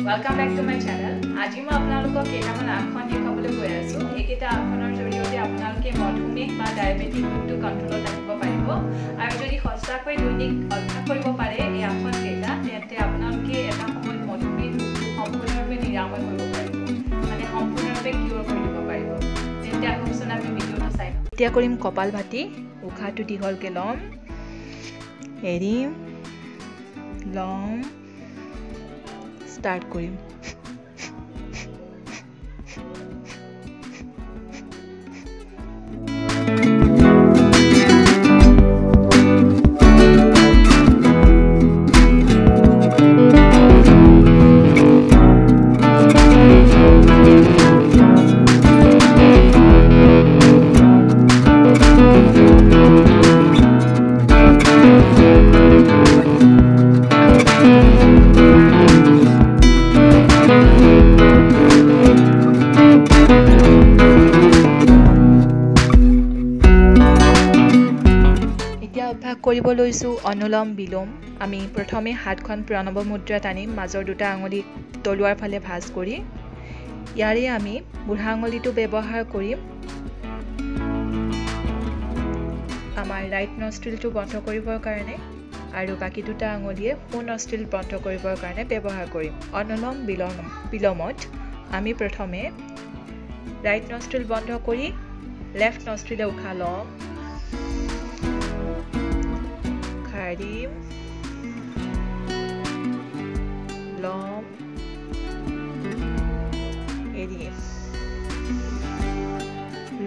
Welcome back to my channel. আজি মই আপোনালোকক কেইটামান আসন দেখাবলৈ গৈ আছো। এইকেইটা আসনৰ জৰিয়তে আপোনালোকে মধুমেহ বা ডায়াবেটিক ৰোগটো কন্ট্ৰলত ৰাখিব পাৰিব। আৰু যদি সঁচাকৈ দৈনিক অভ্যাস কৰিব পাৰে এই আসন কেইটা তেন্তে আপোনালোকে এটা সময়ত মধুমেহ সম্পূৰ্ণৰূপে নিৰাময় কৰিব পাৰিব। মানে সম্পূৰ্ণৰূপে কিউৰ কৰি দিব পাৰিব। তেন্তে আহকচোন আমি ভিডিঅ'টো চাই লওঁ। এতিয়া কৰিম কপালভাতি। উশাহটো দীঘলকে ল'ম। এৰিম। ল'ম। স্টাৰ্ট কৰিম। কৰিব লৈছো অনুলোম বিলোম। আমি প্ৰথমে হাতখন প্ৰণৱ মুদ্ৰাত আনিম, মাজৰ দুটা আঙুলি তলুৱাৰ ফালে ভাঁজ কৰি। ইয়াৰে আমি বুঢ়া আঙুলিটো ব্যৱহাৰ কৰিম আমাৰ ৰাইট নষ্ট্ৰিলটো বন্ধ কৰিবৰ কাৰণে, আৰু বাকী দুটা আঙুলিয়ে সোঁ নষ্ট্ৰিল বন্ধ কৰিবৰ কাৰণে ব্যৱহাৰ কৰিম। অনুলোম বিলোমত আমি প্ৰথমে ৰাইট নষ্ট্ৰিল বন্ধ কৰি লেফট নষ্ট্ৰিলে উশাহ ল'ম। Erim, ল'ম, এৰিম,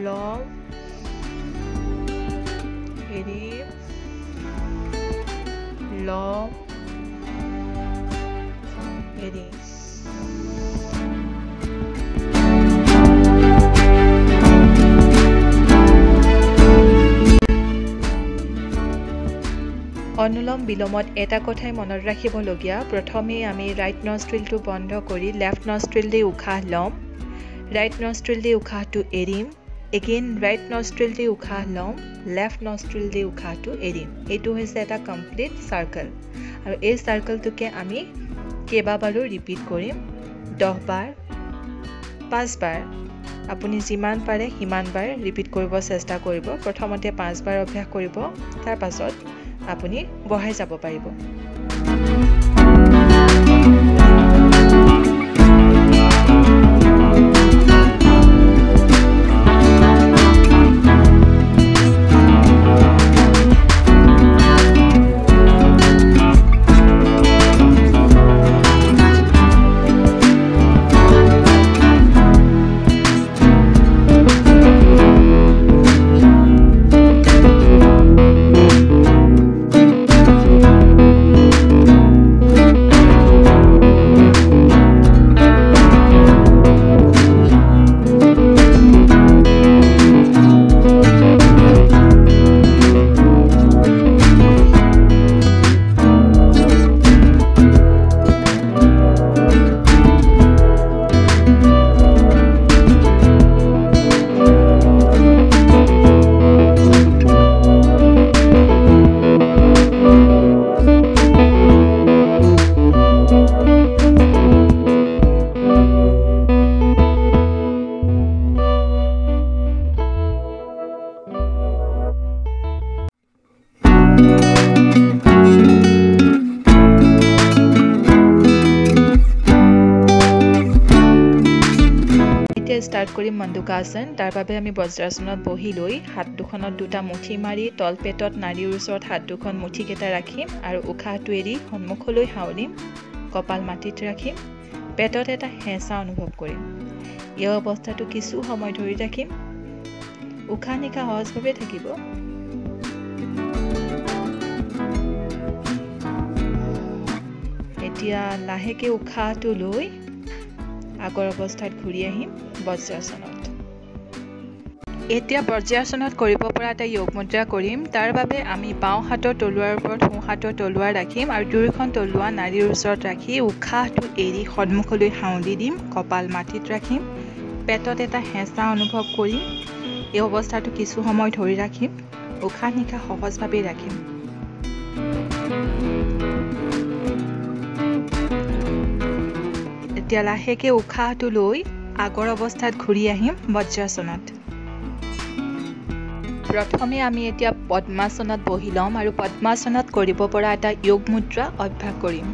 ল'ম, এৰিম, ল'ম, এৰিম। অনুলোম বিলোমত এটা কথাই মনত ৰাখিবলগীয়া, প্ৰথমে আমি ৰাইট নষ্ট্ৰিলটো বন্ধ কৰি লেফট নষ্ট্ৰিল দি উশাহ ল'ম, ৰাইট নষ্ট্ৰিল দি উশাহটো এৰিম, এগেইন ৰাইট নষ্ট্ৰিল দি উশাহ ল'ম, লেফট নষ্ট্ৰিল দি উশাহটো এৰিম। এইটো হৈছে এটা কমপ্লিট চাৰ্কেল, আৰু এই চাৰ্কেলটোকে আমি কেইবাবাৰো ৰিপিট কৰিম। 10 বাৰ, 5 বাৰ। আপুনি যিমান পাৰে সিমান বাৰ ৰিপিট কৰিব চেষ্টা কৰিব। প্ৰথমতে 5 বাৰ অভ্যাস কৰিব, তাৰ পাছত আপুনি বঢ়াই যাব পাৰিব। ষ্টাৰ্ট কৰিম মণ্ডুকাসন। তাৰ বাবে আমি বজ্ৰাসনত বহি লৈ হাত দুখনত দুটা মুঠি মাৰি তলপেটত নাড়ীৰ ওচৰত হাত দুখন মুঠিকেইটা ৰাখিম, আৰু উশাহটো এৰি সন্মুখলৈ হাউলিম, কপাল মাটিত ৰাখিম, পেটত এটা হেঁচা অনুভৱ কৰিম। এই অৱস্থাটো কিছু সময় ধৰি ৰাখিম। উশাহ নিশাহ সহজভাৱে থাকিব। এতিয়া লাহেকৈ উশাহটো লৈ আগৰ অৱস্থাত ঘূৰি আহিম বজ্ৰাসনত। এতিয়া বজ্ৰাসনত কৰিব পৰা এটা যোগ মুদ্ৰা কৰিম। তাৰ বাবে আমি বাওঁ হাতৰ তলুৱাৰ ওপৰত সোঁ হাতৰ তলুৱাৰ ৰাখিম, আৰু দুয়োখন তলুৱা নাড়ীৰ ওচৰত ৰাখি উশাহটো এৰি সন্মুখলৈ হাউলি দিম, কপাল মাটিত ৰাখিম, পেটত এটা হেঁচা অনুভৱ কৰিম। এই অৱস্থাটো কিছু সময় ধৰি ৰাখিম। উশাহ নিশাহ সহজভাৱে ৰাখিম। এতিয়া লাহেকৈ উশাহটো লৈ আগৰ অৱস্থাত ঘূৰি আহিম বজ্ৰাসনত। প্ৰথমে আমি এতিয়া পদ্মাসনত বহি ল'ম আৰু পদ্মাসনত কৰিব পৰা এটা যোগ মুদ্ৰা অভ্যাস কৰিম।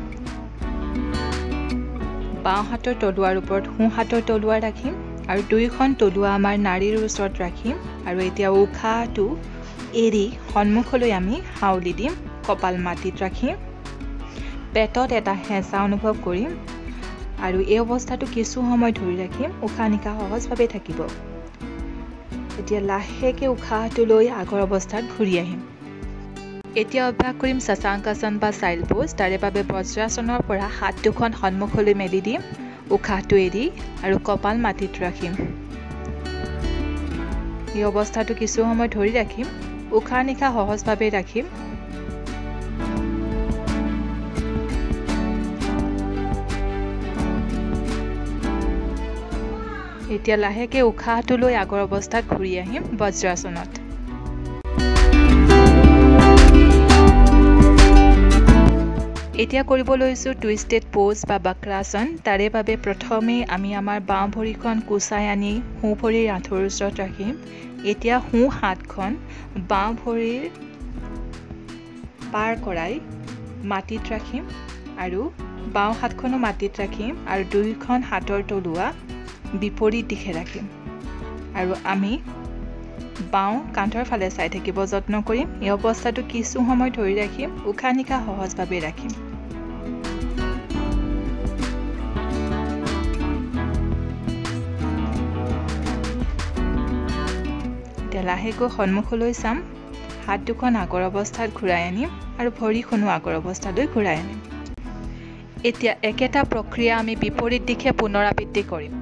বাওঁ হাতৰ তলুৱাৰ ওপৰত সোঁ হাতৰ তলুৱা ৰাখিম আৰু দুয়োখন তলুৱা আমাৰ নাড়ীৰ ওচৰত ৰাখিম আৰু এতিয়া উশাহটো এৰি সন্মুখলৈ আমি হাউলি দিম। কপাল মাটিত ৰাখিম, পেটত এটা হেঁচা অনুভৱ কৰিম আৰু এই অৱস্থাটো কিছু সময় ধৰি ৰাখিম। উশাহ নিশাহ সহজভাৱে থাকিব। এতিয়া লাহেকৈ উশাহটো লৈ আগৰ অৱস্থাত ঘূৰি আহিম। এতিয়া অভ্যাস কৰিম শশাংকাসন বা চাইল্ড পোজ। তাৰে বাবে বজ্ৰাসনৰ পৰা হাত দুখন সন্মুখলৈ মেলি দিম, উশাহটো এৰি আৰু কপাল মাটিত ৰাখিম। এই অৱস্থাটো কিছু সময় ধৰি ৰাখিম। উশাহ নিশাহ সহজভাৱে ৰাখিম। এতিয়া লাহেকৈ উশাহটো লৈ আগৰ অৱস্থাত ঘূৰি আহিম বজ্ৰাসনত। এতিয়া কৰিব লৈছোঁ টুইষ্টেড পোজ বা বক্ৰাসন। তাৰে বাবে প্ৰথমে আমি আমাৰ বাওঁ ভৰিখন কুচাই আনি সোঁ ভৰিৰ আঁঠুৰ ওচৰত ৰাখিম। এতিয়া সোঁ হাতখন বাওঁ ভৰিৰ পাৰ কৰাই মাটিত ৰাখিম আৰু বাওঁ হাতখনো মাটিত ৰাখিম আৰু দুয়োখন হাতৰ তলুৱা বিপৰীত দিশে ৰাখিম আৰু আমি বাওঁ কান্ধৰ ফালে চাই থাকিব যত্ন কৰিম। এই অৱস্থাটো কিছু সময় ধৰি ৰাখিম। উশাহ নিশাহ সহজভাৱে ৰাখিম। এতিয়া লাহেকৈ সন্মুখলৈ চাম, হাত দুখন আগৰ অৱস্থাত ঘূৰাই আনিম আৰু ভৰিখনো আগৰ অৱস্থালৈ ঘূৰাই আনিম। এতিয়া একেটা প্ৰক্ৰিয়া আমি বিপৰীত দিশে পুনৰাবৃত্তি কৰিম।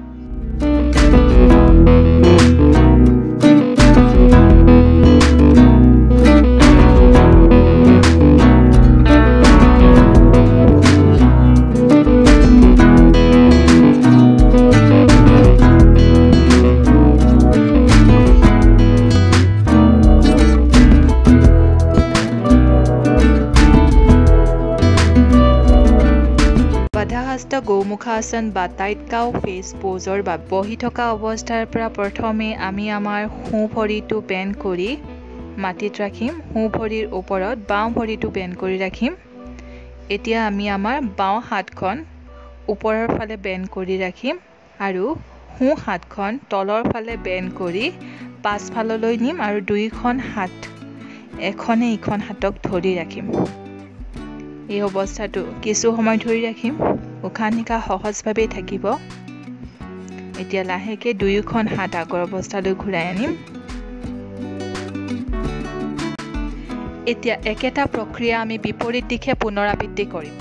বাধাহস্ত গৌমুখাসন বা টাইট কাউ ফেচ পোজৰ বাবে বহি থকা অৱস্থাৰ পৰা প্ৰথমে আমি আমাৰ সোঁ ভৰিটো বেণ্ড কৰি মাটিত ৰাখিম। সোঁ ভৰিৰ ওপৰত বাওঁ ভৰিটো বেণ্ড কৰি ৰাখিম। এতিয়া আমি আমাৰ বাওঁ হাতখন ওপৰৰ ফালে বেণ্ড কৰি ৰাখিম আৰু সোঁ হাতখন তলৰ ফালে বেণ্ড কৰি পাছফাললৈ নিম আৰু দুয়োখন হাত এখনে ইখন হাতক ধৰি ৰাখিম। এই অৱস্থাটো কিছু সময় ধৰি ৰাখিম। উশাহ নিশাহ সহজভাৱে থাকিব। এতিয়া লাহেকৈ দুয়োখন হাত আগৰ অৱস্থালৈ ঘূৰাই আনিম। এতিয়া একেটা প্ৰক্ৰিয়া আমি বিপৰীত দিশে পুনৰাবৃত্তি কৰিম।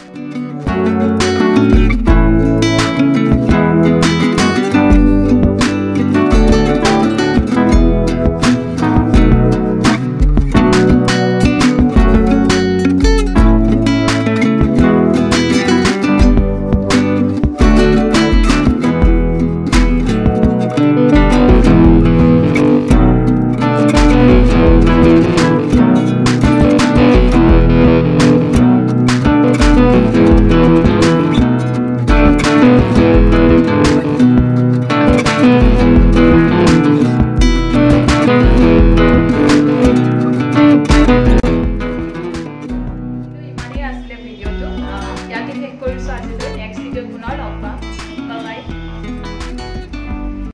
ইয়াতে শেষ কৰিছোঁ আজিলৈ। নেক্সট ভিডিঅ'ত পুনৰ লগ পাম। Bye bye.